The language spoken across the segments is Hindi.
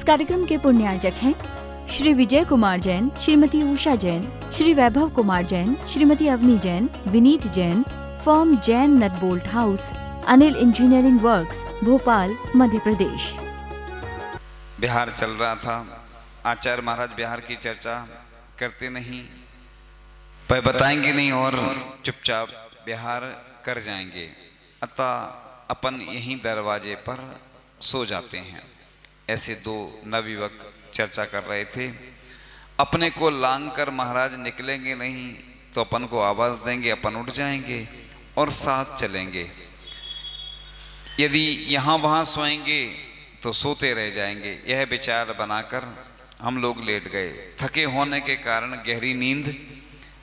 कार्यक्रम के पुण्यार्जक हैं Shri Vijay Kumar Jain, Shrimati Usha Jain, Shri Vaibhav Kumar Jain, Shrimati Avani Jain, Vineet Jain, firm Jain nut bolt house, Anil engineering works, Bhopal, Madhya Pradesh. बिहार चल रहा था। आचार्य महाराज बिहार की चर्चा करते नहीं, पर बताएंगे नहीं और चुपचाप बिहार कर जाएंगे। अतः अपन यहीं दरवाजे पर सो जाते हैं। ऐसे दो नवयुवक चर्चा कर रहे थे। अपने को लांग कर महाराज निकलेंगे नहीं तो अपन को आवाज देंगे, अपन उठ जाएंगे और साथ चलेंगे। यदि यहाँ वहाँ सोएंगे तो सोते रह जाएंगे। यह विचार बनाकर हम लोग लेट गए। थके होने के कारण गहरी नींद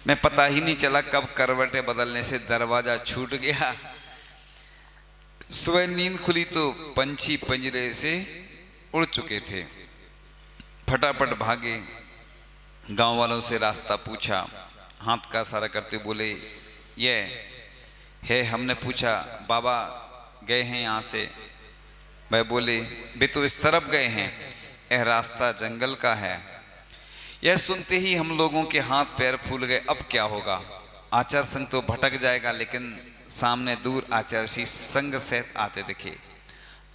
में पता ही नहीं चला कब करवटें बदलने से दरवाजा छूट गया। सुबह नींद खुली तो पंछी पिंजरे से उड़ चुके थे। फटाफट भागे, गांव वालों से रास्ता पूछा, हाथ का इशारा करते बोले ये है। हमने पूछा बाबा गए हैं यहाँ से? वह बोले वे तो इस तरफ गए हैं, यह रास्ता जंगल का है। यह सुनते ही हम लोगों के हाथ पैर फूल गए। अब क्या होगा? आचार्य संघ तो भटक जाएगा, लेकिन सामने दूर आचार्य श्री संघ सहित आते दिखे।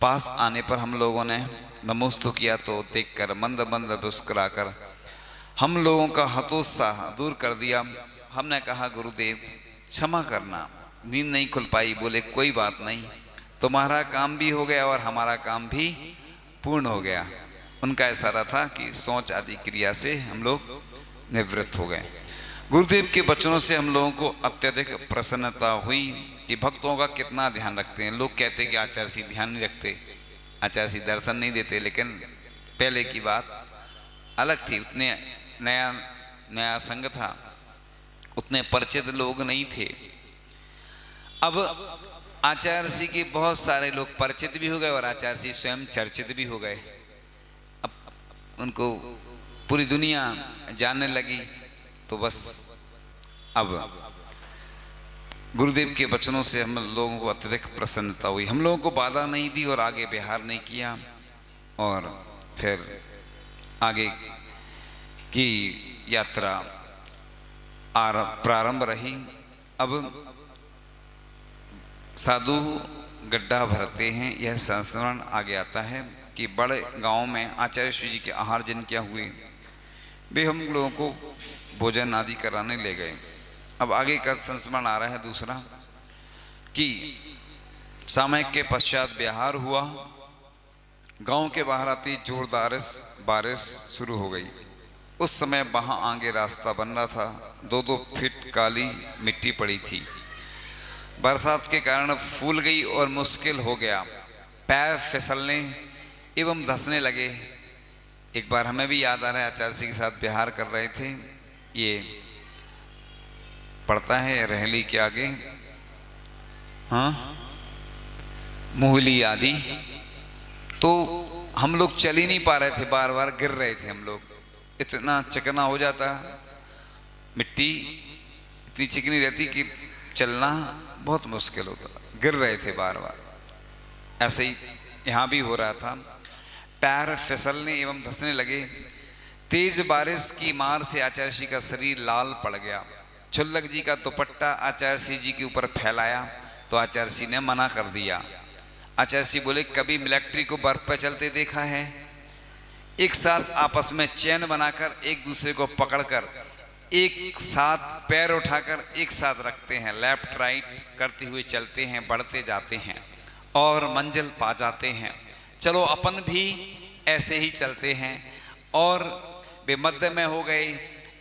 पास आने पर हम लोगों ने नमोस्तु किया तो देखकर मंद मंद मुस्कुराकर हम लोगों का हतोत्साह दूर कर दिया। हमने कहा गुरुदेव क्षमा करना, नींद नहीं खुल पाई। बोले कोई बात नहीं, तुम्हारा काम भी हो गया और हमारा काम भी पूर्ण हो गया। उनका इशारा था कि सोच आदि क्रिया से हम लोग निवृत्त हो गए। गुरुदेव के वचनों से हम लोगों को अत्यधिक प्रसन्नता हुई कि भक्तों का कितना ध्यान रखते हैं। लोग कहते हैं कि आचार्य श्री ध्यान नहीं रखते, आचार्य श्री दर्शन नहीं देते, लेकिन पहले की बात अलग थी। उतने नया संघ था, उतने परिचित लोग नहीं थे। अब आचार्य श्री के बहुत सारे लोग परिचित भी हो गए और आचार्य श्री स्वयं चर्चित भी हो गए। अब उनको पूरी दुनिया जानने लगी। तो बस अब गुरुदेव के वचनों से हम लोगों को अत्यधिक प्रसन्नता हुई। हम लोगों को बाधा नहीं दी और आगे बिहार नहीं किया। और फिर आगे की यात्रा प्रारंभ रही। अब साधु गड्ढा भरते हैं, यह संस्मरण आगे आता है कि बड़े गांव में आचार्य श्री जी के आहार जिनके हुए वे हम लोगों को भोजन आदि कराने ले गए। अब आगे का संस्मरण आ रहा है दूसरा कि सामयिक के पश्चात बिहार हुआ। गांव के बाहर आती जोरदार बारिश शुरू हो गई। उस समय वहां आगे रास्ता बन रहा था। 2-2 फीट काली मिट्टी पड़ी थी। बरसात के कारण फूल गई और मुश्किल हो गया। पैर फिसलने एवं धंसने लगे। एक बार हमें भी याद आ रहा है, आचार्य जी के साथ बिहार कर रहे थे। ये पड़ता है रहली के आगे, हाँ, मुहली आदि। तो हम लोग चल ही नहीं पा रहे थे, बार बार गिर रहे थे हम लोग। इतना चिकना हो जाता, मिट्टी इतनी चिकनी रहती कि चलना बहुत मुश्किल होता, गिर रहे थे बार बार। ऐसे ही यहाँ भी हो रहा था। पैर फिसलने एवं धंसने लगे। तेज बारिश की मार से आचार्य श्री का शरीर लाल पड़ गया। छुल्लक जी का दुपट्टा आचार्य श्री जी के ऊपर फैलाया तो आचार्य श्री ने मना कर दिया। आचार्य श्री बोले कभी मिलिट्री को बर्फ पर चलते देखा है? एक साथ आपस में चैन बनाकर एक दूसरे को पकड़कर एक साथ पैर उठाकर एक साथ रखते हैं, लेफ्ट राइट करते हुए चलते हैं, बढ़ते जाते हैं और मंजिल पा जाते हैं। चलो अपन भी ऐसे ही चलते हैं। और वे मध्य में हो गए।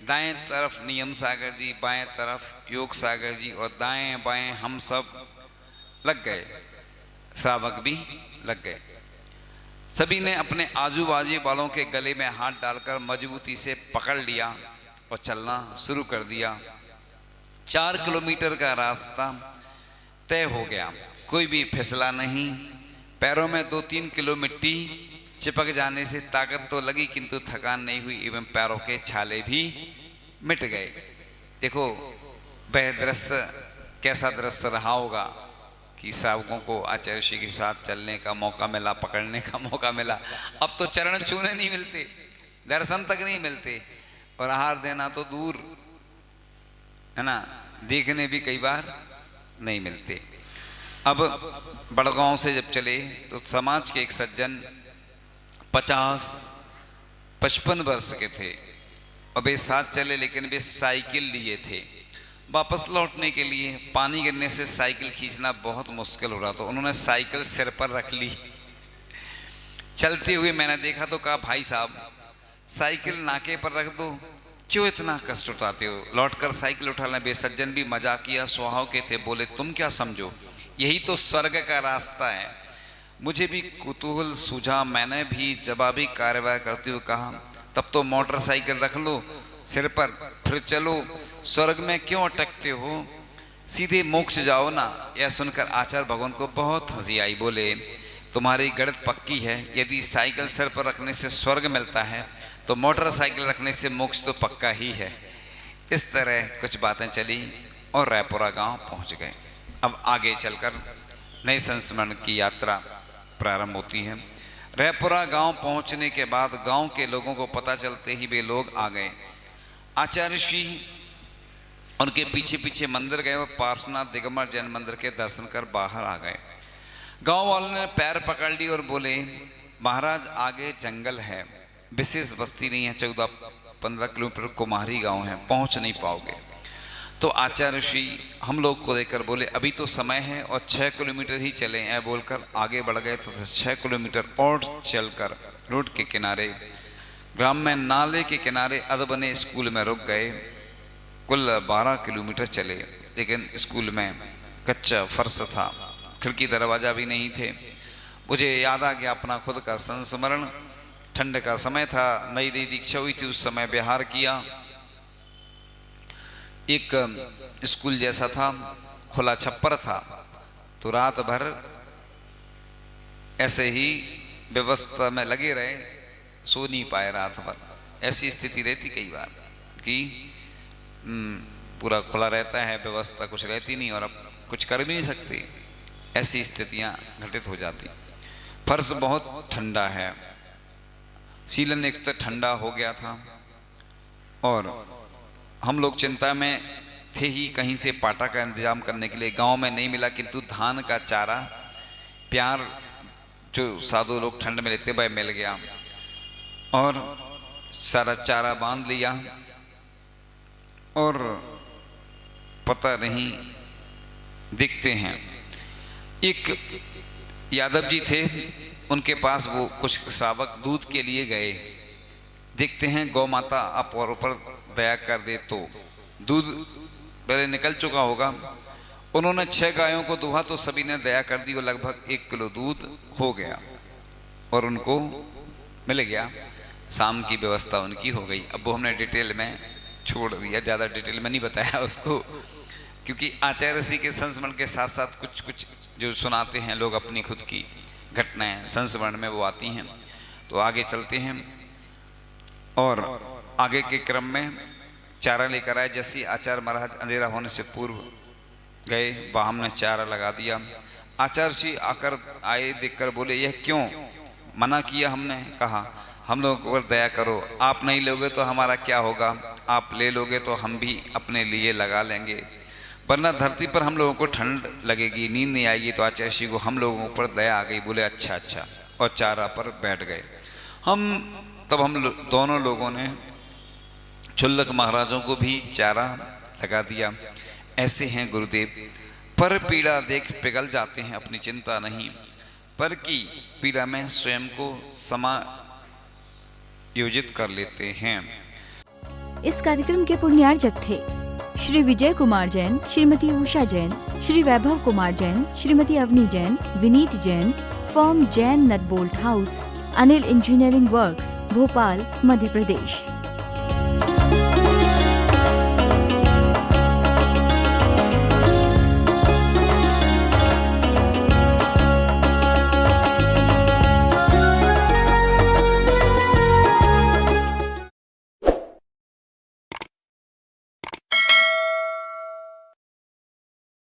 दाएं तरफ नियम सागर जी, बाएं तरफ योग सागर जी और दाएं बाएं हम सब लग गए। श्रावक भी लग गए। सभी ने अपने आजू बाजू वालों के गले में हाथ डालकर मजबूती से पकड़ लिया और चलना शुरू कर दिया। 4 किलोमीटर का रास्ता तय हो गया। कोई भी फिसला नहीं। पैरों में 2-3 किलो मिट्टी चिपक जाने से ताकत तो लगी किंतु थकान नहीं हुई एवं पैरों के छाले भी मिट गए। देखो वह दृश्य कैसा दृश्य रहा होगा। कि श्रावकों को आचार्य ऋषि के साथ चलने का मौका मिला, पकड़ने का मौका मिला। अब तो चरण छूने नहीं मिलते, दर्शन तक नहीं मिलते, और आहार देना तो दूर है ना, देखने भी कई बार नहीं मिलते। अब बड़गांव से जब चले तो समाज के एक सज्जन 50-55 वर्ष के थे और वे साथ चले, लेकिन वे साइकिल लिए थे। वापस लौटने के लिए पानी गिरने से साइकिल खींचना बहुत मुश्किल हो रहा, तो उन्होंने साइकिल सिर पर रख ली। चलते हुए मैंने देखा तो कहा, भाई साहब साइकिल नाके पर रख दो, क्यों इतना कष्ट उठाते हो, लौटकर साइकिल उठा लें। वे सज्जन भी मजाक किया स्वभाव के थे, बोले तुम क्या समझो, यही तो स्वर्ग का रास्ता है। मुझे भी कुतूहल सूझा, मैंने भी जवाबी कार्रवाई करते हुए कहा, तब तो मोटरसाइकिल रख लो सिर पर, फिर चलो, स्वर्ग में क्यों अटकते हो, सीधे मोक्ष जाओ ना। यह सुनकर आचार्य भगवान को बहुत हंसी आई। बोले तुम्हारी गणित पक्की है, यदि साइकिल सिर पर रखने से स्वर्ग मिलता है तो मोटरसाइकिल रखने से मोक्ष तो पक्का ही है। इस तरह कुछ बातें चली और रायपुरा गांव पहुंच गए। अब आगे चलकर नए संस्मरण की यात्रा प्रारंभ होती है। रायपुरा गांव पहुंचने के बाद गांव के लोगों को पता चलते ही वे लोग आ गए। आचार्य ऋषि उनके पीछे पीछे मंदिर गए और पार्श्वनाथ दिगंबर जैन मंदिर के दर्शन कर बाहर आ गए। गांव वालों ने पैर पकड़ ली और बोले महाराज आगे जंगल है, विशेष बस्ती नहीं है, 14-15 किलोमीटर कुम्हारी गांव है, पहुंच नहीं पाओगे। तो आचार्य ऋषि हम लोग को देखकर बोले अभी तो समय है और 6 किलोमीटर ही चले हैं, बोलकर आगे बढ़ गए। तो 6 किलोमीटर और चलकर रोड के किनारे ग्राम में नाले के किनारे अधबने स्कूल में रुक गए। कुल 12 किलोमीटर चले, लेकिन स्कूल में कच्चा फर्श था, खिड़की दरवाजा भी नहीं थे। मुझे याद आ गया अपना खुद का संस्मरण। ठंड का समय था, नई नई दीक्षा हुई थी, उस समय विहार किया। एक स्कूल जैसा था, खुला छप्पर था, तो रात भर ऐसे ही व्यवस्था में लगे रहे, सो नहीं पाए रात भर। ऐसी स्थिति रहती कई बार कि पूरा खुला रहता है, व्यवस्था कुछ रहती नहीं और अब कुछ कर भी नहीं सकते, ऐसी स्थितियां घटित हो जाती। फर्श बहुत ठंडा है, सीलन एक तो ठंडा हो गया था और हम लोग चिंता में थे ही कहीं से पाटा का इंतजाम करने के लिए। गांव में नहीं मिला, किंतु धान का चारा प्यार जो साधु लोग ठंड में लेते वह मिल गया और सारा चारा बांध लिया। और पता नहीं दिखते हैं, एक यादव जी थे, उनके पास वो कुछ श्रावक दूध के लिए गए। देखते हैं गौ माता आप और ऊपर दया कर दे तो दूध पहले निकल चुका होगा। उन्होंने 6 गायों को दुहा तो सभी ने दया कर दी और लगभग 1 किलो दूध हो गया और उनको मिल गया। शाम की व्यवस्था उनकी हो गई। अब वो हमने डिटेल में छोड़ दिया, ज़्यादा डिटेल में नहीं बताया उसको, क्योंकि आचार्य ऋषि के संस्मरण के साथ साथ कुछ कुछ जो सुनाते हैं लोग अपनी खुद की घटनाएं संस्मरण में वो आती हैं। तो आगे चलते हैं और आगे के क्रम में चारा लेकर आए। जैसे आचार्य महाराज अंधेरा होने से पूर्व गए, वहाँ हमने चारा लगा दिया। आचार्य श्री आकर आए, देखकर बोले यह क्यों मना किया? हमने कहा हम लोगों पर दया करो, आप नहीं लोगे तो हमारा क्या होगा, आप ले लोगे तो हम भी अपने लिए लगा लेंगे, वरना धरती पर हम लोगों को ठंड लगेगी, नींद नहीं आएगी। तो आचार्य श्री को हम लोगों पर दया आ गई, बोले अच्छा अच्छा, और चारा पर बैठ गए। हम दोनों लोगों ने छुल्लक महाराजों को भी चारा लगा दिया। ऐसे हैं गुरुदेव, पर पीड़ा देख पिघल जाते हैं, अपनी चिंता नहीं, पर की पीड़ा में स्वयं को समायोजित कर लेते हैं। इस कार्यक्रम के पुण्यार्जक थे Shri Vijay Kumar Jain, Shrimati Usha Jain, Shri Vaibhav Kumar Jain, Shrimati Avani Jain, Vineet Jain, firm Jain nut bolt house, Anil engineering works, Bhopal, Madhya प्रदेश।